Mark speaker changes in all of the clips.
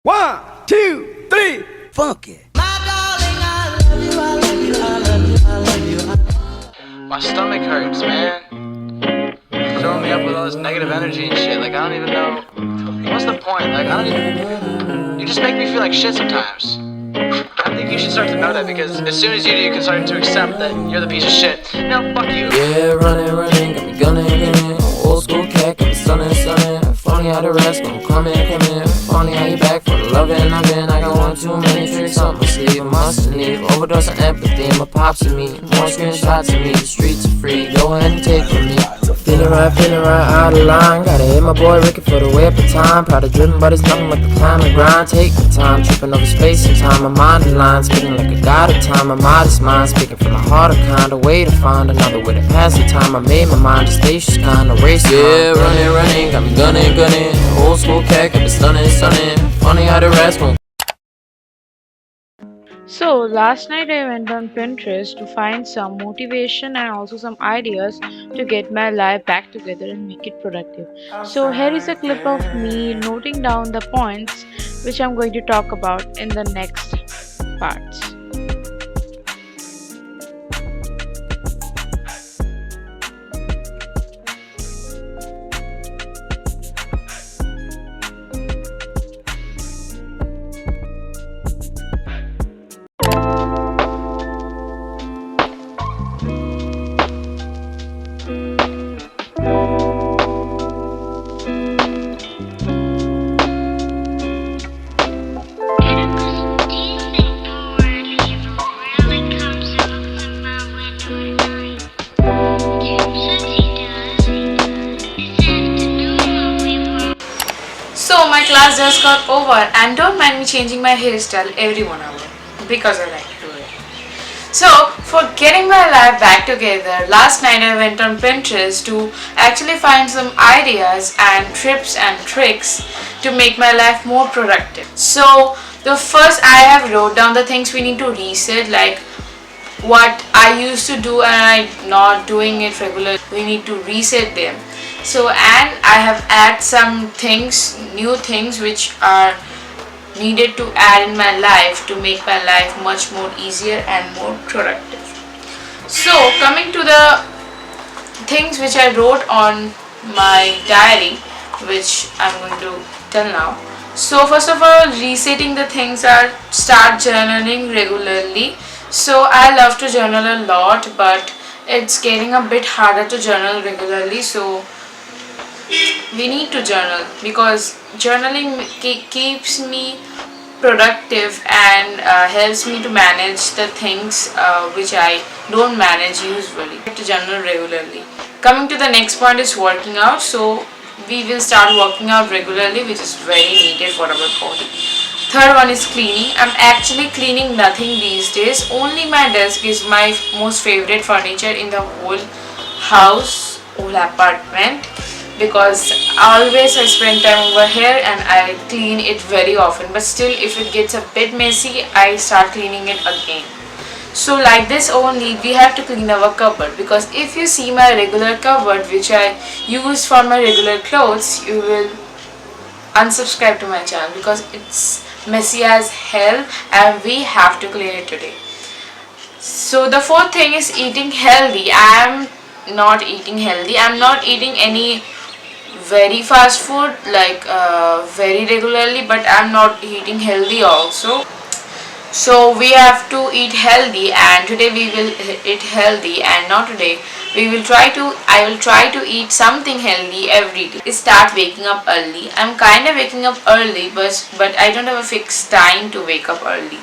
Speaker 1: 1, 2, 3, funk it.
Speaker 2: My stomach hurts, man. Filling me up with all this negative energy and shit. Like, I don't even know. What's the point? Like, I don't even. You just make me feel like shit sometimes. I think you should start to know that because as soon as you do, you can start to accept that you're the piece of shit. No, fuck you.
Speaker 3: Yeah, running, got me gunning. Old school cat, got me stunning. Funny how the rest gon' come in. Funny how you back for the loving. I got one too many tricks up my sleeve. I mustn't leave. Overdose on empathy. My pops and me. More screenshots of me. The streets are free. Go ahead and take from me. Feeling right, out of line. Gotta hit my boy Ricky for the way up the time. Proud of driven, but it's nothing but the climb and grind. Take the time, tripping over space and time. My mind the line, spitting like a god of time. My modest mind, speaking from the heart of kind. A way to find another way to pass the time. I made my mind a spacious kind of race. Yeah, running, got me gunning. Old school cat, got me stunning. Funny how the rest won't.
Speaker 4: So last night I went on Pinterest to find some motivation and also some ideas to get my life back together and make it productive. So here is a clip of me noting down the points which I'm going to talk about in the next parts.
Speaker 5: So my class just got over and don't mind me changing my hairstyle every 1 hour because I like to do it. So for getting my life back together, last night I went on Pinterest to actually find some ideas and tips and tricks to make my life more productive. So the first I have wrote down the things we need to reset, like what I used to do and I'm not doing it regularly. We need to reset them. So and I have added some things, new things which are needed to add in my life to make my life much more easier and more productive. So coming to the things which I wrote on my diary, which I'm going to tell now. So first of all, resetting the things are start journaling regularly. So I love to journal a lot, but it's getting a bit harder to journal regularly. So we need to journal because journaling keeps me productive and helps me to manage the things which I don't manage usually. To journal regularly. Coming to the next point is working out. So we will start working out regularly, which is very needed for our body. Third one is cleaning. I'm actually cleaning nothing these days. Only my desk is my most favorite furniture in the whole house, whole apartment, because always I spend time over here and I clean it very often, but still if it gets a bit messy I start cleaning it again. So like this only we have to clean our cupboard, because if you see my regular cupboard which I use for my regular clothes, you will unsubscribe to my channel because it's messy as hell and we have to clean it today. So the fourth thing is eating healthy. I'm not eating healthy. I'm not eating any very fast food like very regularly, but I'm not eating healthy also. So we have to eat healthy, and today we will eat healthy, and not today. I will try to eat something healthy every day. Start waking up early. I'm kind of waking up early, but I don't have a fixed time to wake up early.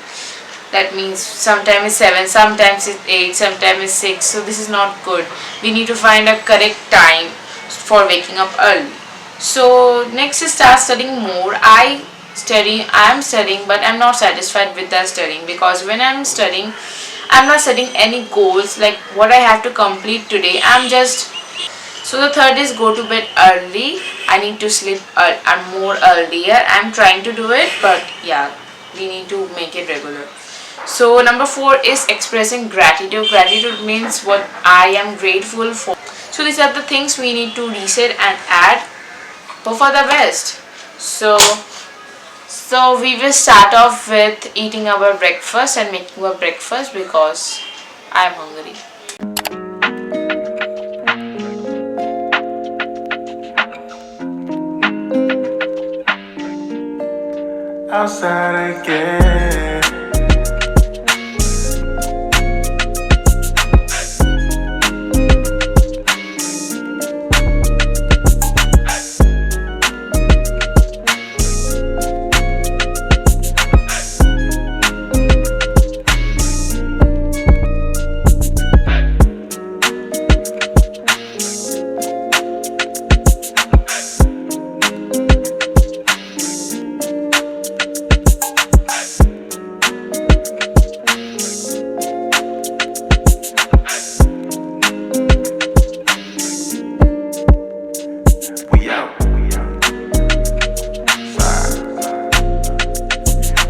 Speaker 5: That means sometimes it's 7, sometimes it's 8, sometimes it's 6. So this is not good. We need to find a correct time for waking up early. So next is start studying more. I am studying, but I'm not satisfied with that studying, because when I'm studying, I'm not setting any goals like what I have to complete today. So the third is go to bed early. I need to sleep more earlier. I'm trying to do it, but yeah, we need to make it regular. So number 4 is expressing gratitude. Gratitude means what I am grateful for. So these are the things we need to reset and add. Hope for the best. So So we will start off with eating our breakfast and making our breakfast because I'm hungry.
Speaker 3: Outside again. We out. Side.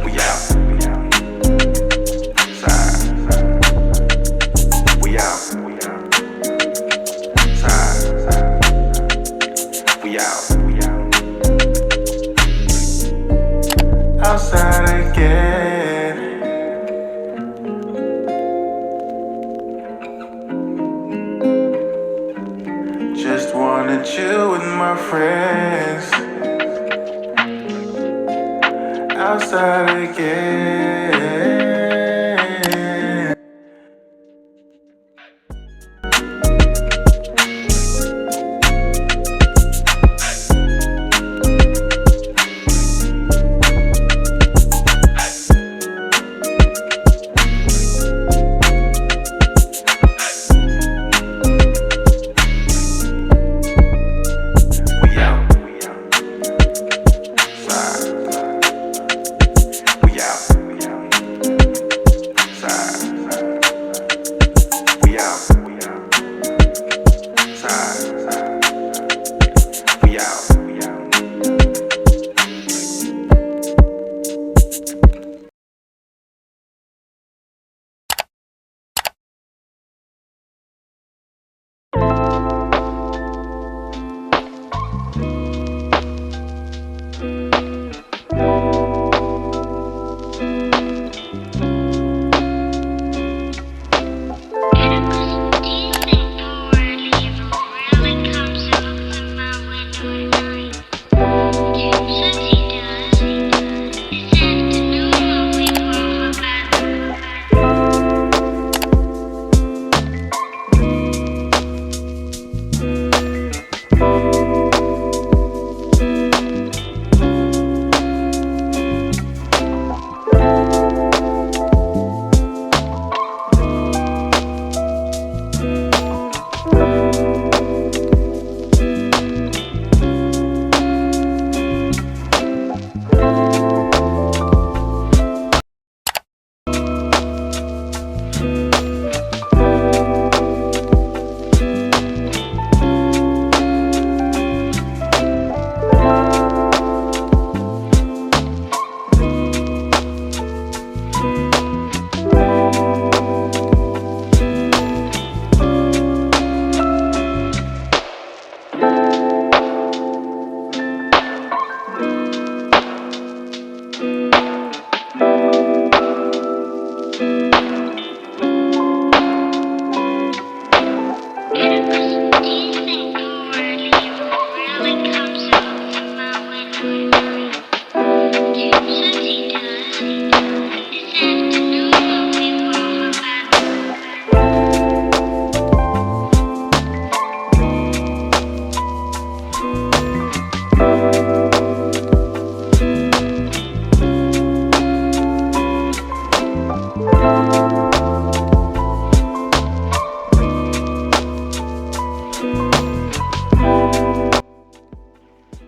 Speaker 3: We out. Side. We out. Side. We out. Outside again. Just wanna chill with my friends. Outside again. We out. Side. We out. Side. We out. Side. We out.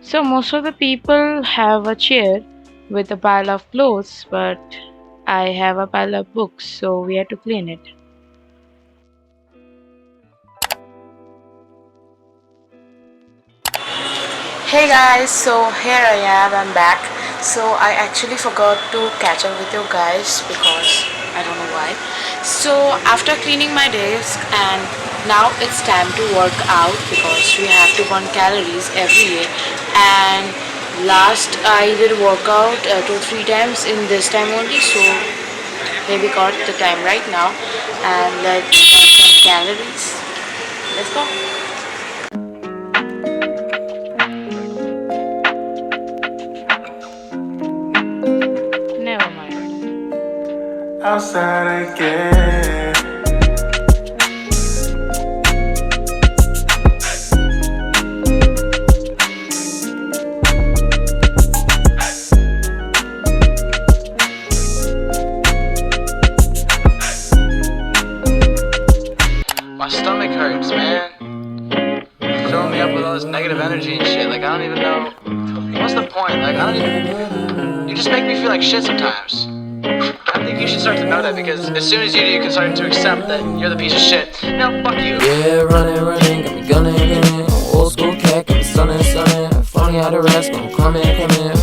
Speaker 4: So most of the people have a chair with a pile of clothes, but I have a pile of books, so we had to clean it.
Speaker 5: Hey guys, so here I am, I'm back. So I actually forgot to catch up with you guys because I don't know why. So after cleaning my desk and now it's time to work out because we have to burn calories every day, and
Speaker 4: Last I did workout 2-3 times in this time only, so maybe got the time right now, and let's burn some calories. Let's go. Never mind.
Speaker 3: Outside again.
Speaker 2: My stomach hurts, man. Filling me up with all this negative energy and shit. Like, I don't even know. What's the point? Like, I don't even. You just make me feel like shit sometimes. I think you should start to know that, because as soon as you do, you can start to accept that you're the piece of shit. No, fuck you.
Speaker 3: Yeah, running, got me gunning. Old school cat, got me stunning. Funny how the rest gon' come in.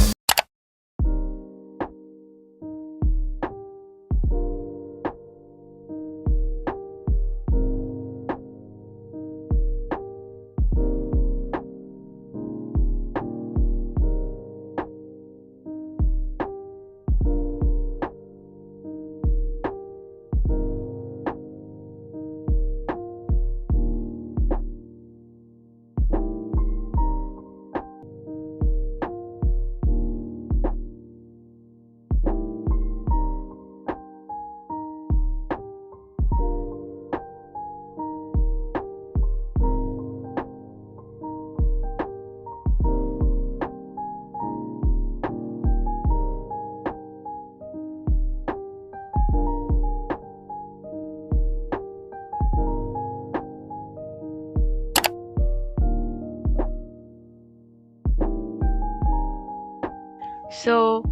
Speaker 4: So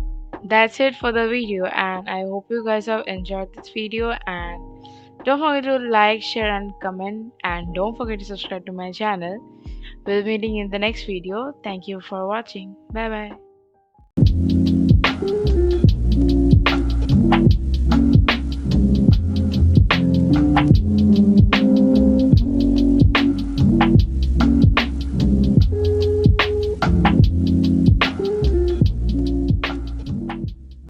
Speaker 4: that's it for the video, and I hope you guys have enjoyed this video, and don't forget to like, share and comment, and don't forget to subscribe to my channel. We'll be meeting in the next video. Thank you for watching. Bye bye.